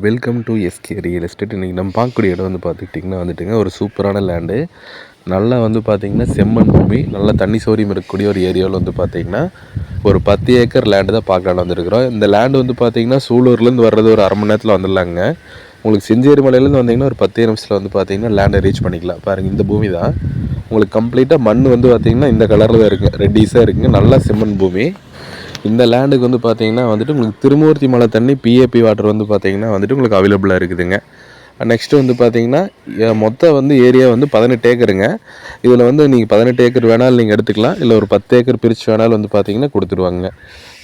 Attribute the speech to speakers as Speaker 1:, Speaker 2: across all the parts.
Speaker 1: Welcome to SK real estate. இன்றைக்கி நம்ம பார்க்கக்கூடிய இடம் வந்து பார்த்துக்கிட்டிங்கன்னா வந்துட்டுங்க ஒரு சூப்பரான லேண்டு. நல்லா வந்து பார்த்திங்கன்னா செம்மண் பூமி, நல்லா தண்ணி சௌரியம் இருக்கக்கூடிய ஒரு ஏரியாவில் வந்து பார்த்திங்கன்னா ஒரு 10 ஏக்கர் லேண்டு தான் பார்க்கலாம் வந்துருக்குறோம். இந்த லேண்டு வந்து பார்த்திங்கன்னா சூலூர்லேருந்து வர்றது ஒரு அரை மணி நேரத்தில் வந்துடலாங்க. உங்களுக்கு செஞ்சேரி மலையிலேருந்து வந்தீங்கன்னா ஒரு 10 நிமிஷத்தில் வந்து பார்த்திங்கன்னா லேண்டை ரீச் பண்ணிக்கலாம். பாருங்கள், இந்த பூமி தான் உங்களுக்கு கம்ப்ளீட்டாக மண் வந்து பார்த்திங்கன்னா இந்த கலரில் தான் இருக்குது, ரெட்டிஸாக இருக்குங்க. நல்லா செம்மண் பூமி. இந்த லேண்டுக்கு வந்து பார்த்திங்கன்னா வந்துட்டு உங்களுக்கு திருமூர்த்தி மலை தண்ணி பிஏபி வாட்டர் வந்து பார்த்திங்கன்னா வந்துட்டு உங்களுக்கு அவைலபிளாக இருக்குதுங்க. நெக்ஸ்ட்டு வந்து பார்த்திங்கன்னா மொத்தம் வந்து ஏரியா வந்து 18 ஏக்கருங்க. இதில் வந்து நீங்கள் 18 ஏக்கர் வேணாலும் நீங்கள் எடுத்துக்கலாம், இல்லை ஒரு 10 ஏக்கர் பிரித்து வேணாலும் வந்து பார்த்திங்கன்னா கொடுத்துருவாங்க.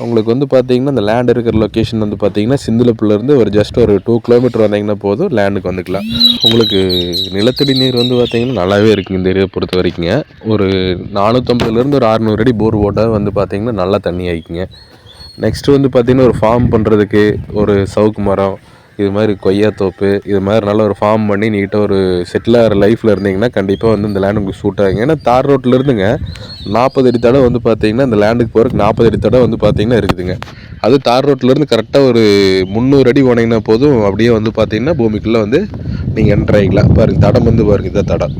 Speaker 1: உங்களுக்கு வந்து பார்த்திங்கன்னா இந்த லேண்ட் இருக்கிற லொக்கேஷன் வந்து பார்த்திங்கன்னா சிந்திலப்புலேருந்து ஒரு ஜஸ்ட் ஒரு 2 கிலோமீட்டர் வந்தீங்கன்னா போதும் லேண்டுக்கு வந்துக்கலாம். உங்களுக்கு நிலத்தடி நீர் வந்து பார்த்திங்கன்னா நல்லாவே இருக்குங்க இந்த ஏரியா பொறுத்த வரைக்குங்க. ஒரு 450லேருந்து ஒரு 600 அடி போர் போட்டால் வந்து பார்த்திங்கன்னா நல்லா தண்ணி ஆகிக்குங்க. நெக்ஸ்ட்டு வந்து பார்த்திங்கன்னா ஒரு ஃபார்ம் பண்ணுறதுக்கு ஒரு சவுக்கு மரம், இது மாதிரி கொய்யாத்தோப்பு, இது மாதிரி நல்லா ஒரு ஃபார்ம் பண்ணி நீட்டாக ஒரு செட்டில் ஆகிற லைஃப்பில் இருந்தீங்கன்னா கண்டிப்பாக வந்து இந்த லேண்டு உங்களுக்கு சூட் ஆகுங்க. ஏன்னா தார் ரோட்டில் இருந்துங்க 40 அடி தடவை வந்து பார்த்திங்கன்னா இந்த லேண்டுக்கு போகிறதுக்கு 40 அடி தடவை வந்து பார்த்திங்கன்னா இருக்குதுங்க. அது தார் ரோட்டிலேருந்து கரெக்டாக ஒரு 300 அடி போனீங்கன்னா போதும், அப்படியே வந்து பார்த்திங்கன்னா பூமிக்குள்ளே வந்து நீங்கள் என்ட்ரு ஆகிக்கலாம். பாருங்கள், தடம் வந்து பாருங்கள், இந்த தடம்,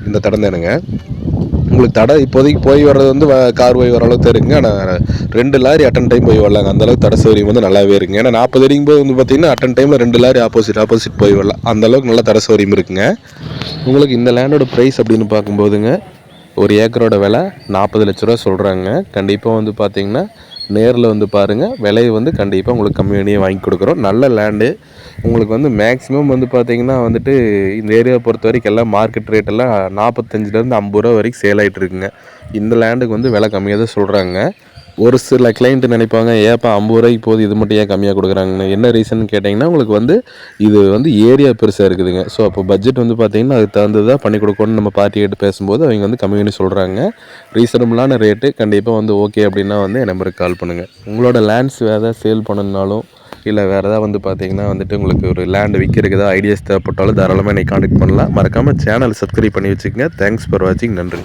Speaker 1: இந்த தடம் தானுங்க உங்களுக்கு. தடை இப்போதைக்கு போய் வர்றது வந்து கார் போய் வர அளவுக்கு இருக்குங்க. ஆனால் 2 லாரி அட்டன் டைம் போய் வரலாங்க. அந்தளவுக்கு தடை சௌகரியம் வந்து நல்லாவே இருக்குங்க. ஏன்னா 40 அடிக்கும் போது வந்து பார்த்திங்கன்னா அட்டன் டைமில் 2 லாரி ஆப்போசிட் போய் வரலாம். அந்தளவுக்கு நல்லா தடை சௌகரியம் இருக்குங்க. உங்களுக்கு இந்த லேண்டோட ப்ரைஸ் அப்படின்னு பார்க்கும்போதுங்க ஒரு ஏக்கரோட விலை 40 லட்ச ரூபா சொல்கிறாங்க. கண்டிப்பாக வந்து பார்த்திங்கன்னா நேரில் வந்து பாருங்கள், விலையை வந்து கண்டிப்பாக உங்களுக்கு கம்மி பண்ணியே வாங்கி கொடுக்குறோம். நல்ல லேண்டு. உங்களுக்கு வந்து மேக்ஸிமம் வந்து பார்த்திங்கன்னா வந்துட்டு இந்த ஏரியாவை பொறுத்த வரைக்கும் எல்லாம் மார்க்கெட் ரேட்டெல்லாம் 45லேருந்து 50 ரூபா வரைக்கும் சேல் ஆகிட்டு இருக்குங்க. இந்த லேண்டுக்கு வந்து விலை கம்மியாக தான் சொல்கிறாங்க. ஒரு சில கிளைண்ட்டு நினைப்பாங்க, ஏப்பா 50 ரூபாய்க்கு போது இது மட்டும் ஏன் கம்மியாக கொடுக்குறாங்கன்னு. என்ன ரீசன் கேட்டிங்கன்னா உங்களுக்கு வந்து இது வந்து ஏரியா பெருசாக இருக்குதுங்க. ஸோ அப்போ பட்ஜெட் வந்து பார்த்திங்கன்னா அதுக்கு தகுந்ததாக பண்ணி கொடுக்கணும்னு நம்ம பார்ட்டிகிட்ட பேசும்போது அவங்க வந்து கம்மி பண்ணி சொல்கிறாங்க. ரீசனபிளான ரேட்டு. கண்டிப்பாக வந்து ஓகே அப்படின்னா வந்து என் நம்பருக்கு கால் பண்ணுங்கள். உங்களோட லேண்ட்ஸ் வேறு ஏதாவது சேல் பண்ணணுனாலும், இல்லை வேறு ஏதாவது வந்து பார்த்திங்கன்னா வந்துட்டு உங்களுக்கு ஒரு லேண்டு விற்கிறதுக்கு ஏதாவது ஐடியாஸ் தேவைப்பட்டாலும் தாராளமாக என்னை கான்டெக்ட் பண்ணலாம். மறக்காமல் சேனல் சப்ஸ்கிரைப் பண்ணி வச்சுக்கோங்க. தேங்க்ஸ் ஃபார் வாட்சிங். நன்றி.